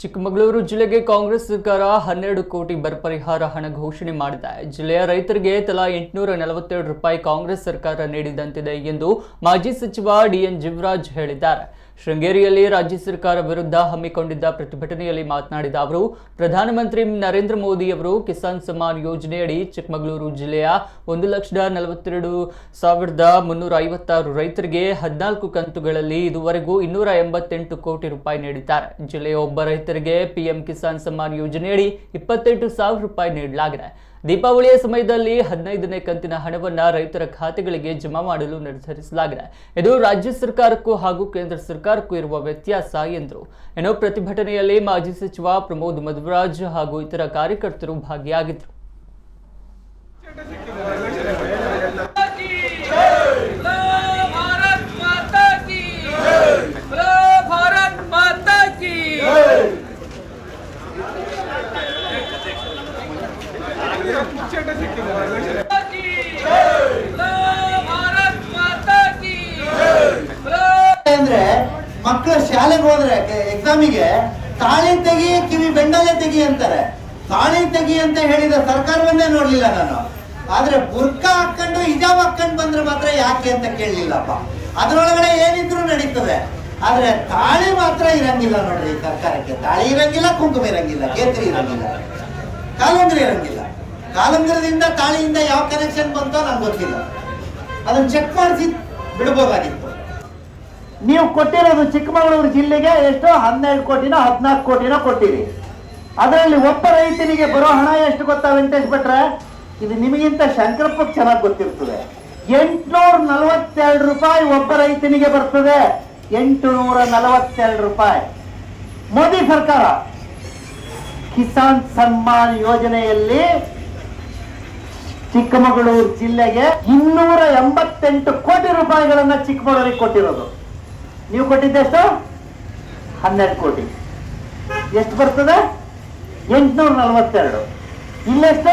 ಚಿಕ್ಕಮಗಳೂರು ಜಿಲ್ಲೆಗೆ ಕಾಂಗ್ರೆಸ್ ಸರ್ಕಾರ 12 ಕೋಟಿ ಬರ ಪರಿಹಾರ ಹಣ ಘೋಷಣೆ ಮಾಡಿದೆ. ಜಿಲ್ಲೆಯ ರೈತರಿಗೆ ತಲಾ 847 ರೂಪಾಯಿ ಕಾಂಗ್ರೆಸ್ ಸರ್ಕಾರ ನೀಡಿದಂತಿದೆ ಎಂದು ಮಾಜಿ ಸಚಿವ ಡಿಎನ್ ಜೀವರಾಜ್ ಹೇಳಿದ್ದಾರೆ. ಶೃಂಗೇರಿಯಲ್ಲಿ ರಾಜ್ಯ ಸರ್ಕಾರ ವಿರುದ್ಧ ಹಮ್ಮಿಕೊಂಡಿದ್ದ ಪ್ರತಿಭಟನೆಯಲ್ಲಿ ಮಾತನಾಡಿದ ಅವರು, ಪ್ರಧಾನಮಂತ್ರಿ ನರೇಂದ್ರ ಮೋದಿ ಅವರು ಕಿಸಾನ್ ಸಮ್ಮಾನ್ ಯೋಜನೆಯಡಿ ಚಿಕ್ಕಮಗಳೂರು ಜಿಲ್ಲೆಯ 1,42,356 ರೈತರಿಗೆ 14 ಕಂತುಗಳಲ್ಲಿ ಇದುವರೆಗೂ 288 ಕೋಟಿ ರೂಪಾಯಿ ನೀಡಿದ್ದಾರೆ. ಜಿಲ್ಲೆಯ ಒಬ್ಬ ರೈತರಿಗೆ ಪಿಎಂ ಕಿಸಾನ್ ಸಮ್ಮಾನ್ ಯೋಜನೆಯಡಿ 28,000 ರೂಪಾಯಿ ನೀಡಲಾಗಿದೆ. ದೀಪಾವಳಿಯ ಸಮಯದಲ್ಲಿ 15ನೇ ಕಂತಿನ ಹಣವನ್ನು ರೈತರ ಖಾತೆಗಳಿಗೆ ಜಮಾ ಮಾಡಲು ನಿರ್ಧರಿಸಲಾಗಿದೆ. ಇದು ರಾಜ್ಯ ಸರ್ಕಾರಕ್ಕೂ ಹಾಗೂ ಕೇಂದ್ರ ಸರ್ಕಾರಕ್ಕೂ ಇರುವ ವ್ಯತ್ಯಾಸ ಎಂದರು. ಇನ್ನು ಪ್ರತಿಭಟನೆಯಲ್ಲಿ ಮಾಜಿ ಸಚಿವ ಪ್ರಮೋದ್ ಮಧ್ವರಾಜ್ ಹಾಗೂ ಇತರ ಕಾರ್ಯಕರ್ತರು ಭಾಗಿಯಾಗಿದ್ದರು. ಅಂದ್ರೆ ಮಕ್ಕಳು ಶಾಲೆಗೆ ಹೋದ್ರೆ ಎಕ್ಸಾಮಿಗೆ ತಾಳಿ ತೆಗಿ ಕಿವಿ ಬೆಂಡಲೆ ತೆಗಿ ಅಂತಾರೆ. ತಾಳಿ ತೆಗಿ ಅಂತ ಹೇಳಿದ ಸರ್ಕಾರವನ್ನೇ ನೋಡ್ಲಿಲ್ಲ ನಾನು. ಆದ್ರೆ ಬುರ್ಕಾ ಹಾಕೊಂಡು ಹಿಜಾಬ್ ಹಾಕೊಂಡು ಬಂದ್ರೆ ಮಾತ್ರ ಯಾಕೆ ಅಂತ ಕೇಳಲಿಲ್ಲಪ್ಪ. ಅದರೊಳಗಡೆ ಏನಿದ್ರು ನಡೀತದೆ, ಆದ್ರೆ ತಾಳಿ ಮಾತ್ರ ಇರಂಗಿಲ್ಲ ನೋಡ್ರಿ. ಸರ್ಕಾರಕ್ಕೆ ತಾಳಿ ಇರಂಗಿಲ್ಲ, ಕುಂಕುಮ ಇರಂಗಿಲ್ಲ, ಕೇಸರಿ ಇರಂಗಿಲ್ಲ, ಕಾಲುಂಗುರ ಇರಂಗಿಲ್ಲ. ಕಾಲುಂಗುರದಿಂದ ತಾಳಿಯಿಂದ ಯಾವ ಕನೆಕ್ಷನ್ ಬಂತೋ ನಂಗೆ ಗೊತ್ತಿಲ್ಲ. ಅದನ್ನ ಚೆಕ್ ಮಾಡಿಸಿ ಬಿಡಬಹುದಾಗಿತ್ತು. ನೀವು ಕೊಟ್ಟಿರೋದು ಚಿಕ್ಕಮಗಳೂರು ಜಿಲ್ಲೆಗೆ ಎಷ್ಟು 12 ಕೋಟಿನ 14 ಕೋಟಿನ ಕೊಟ್ಟಿರಿ. ಅದರಲ್ಲಿ ಒಬ್ಬ ರೈತನಿಗೆ ಬರೋ ಹಣ ಎಷ್ಟು ಗೊತ್ತಾ ವೆಂಕಟೇಶ್ ಭಟ್ರೆ? ಇದು ನಿಮಗಿಂತ ಶಂಕರಪ್ಪಕ್ಕೆ ಚೆನ್ನಾಗಿ ಗೊತ್ತಿರ್ತದೆ. 842 ರೂಪಾಯಿ ಒಬ್ಬ ರೈತನಿಗೆ ಬರ್ತದೆ. 842 ರೂಪಾಯಿ. ಮೋದಿ ಸರ್ಕಾರ ಕಿಸಾನ್ ಸಮ್ಮಾನ್ ಯೋಜನೆಯಲ್ಲಿ ಚಿಕ್ಕಮಗಳೂರು ಜಿಲ್ಲೆಗೆ 288 ಕೋಟಿ ರೂಪಾಯಿಗಳನ್ನ ಚಿಕ್ಕಮಗಳೂರಿಗೆ ಕೊಟ್ಟಿರೋದು. ನೀವು ಕೊಟ್ಟಿದ್ದೆಷ್ಟು? 12 ಕೋಟಿ. ಎಷ್ಟು ಬರ್ತದೆ? 842. ಇಲ್ಲೆಷ್ಟು?